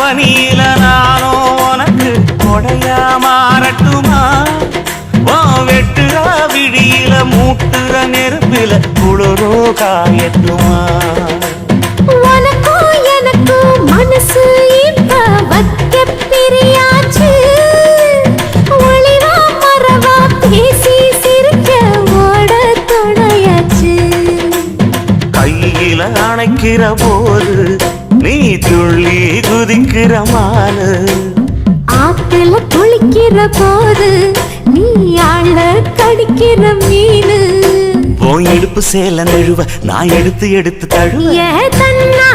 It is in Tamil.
பனியில நானோ உனக்கு கொடையா மாறட்டுமா வெட்டுற விடியில மூட்டுற நெருப்பில குளிரோ காயட்டுமா உனக்கும் எனக்கும் மனசு இப்ப வைக்க பிரியாச்சு ஒளிவா மறவா பேசி சிரிக்க ஓட துணையாச்சு கையில அணைக்கிற போது நீ துள்ளி குதிக்கிற மானு ஆத்துல குளிக்கிற போது நீ ஆள கடிக்கிற மீனு இடுப்பு சேல நழுவ நான் எடுத்து எடுத்து தழுவ ஏ தன்னா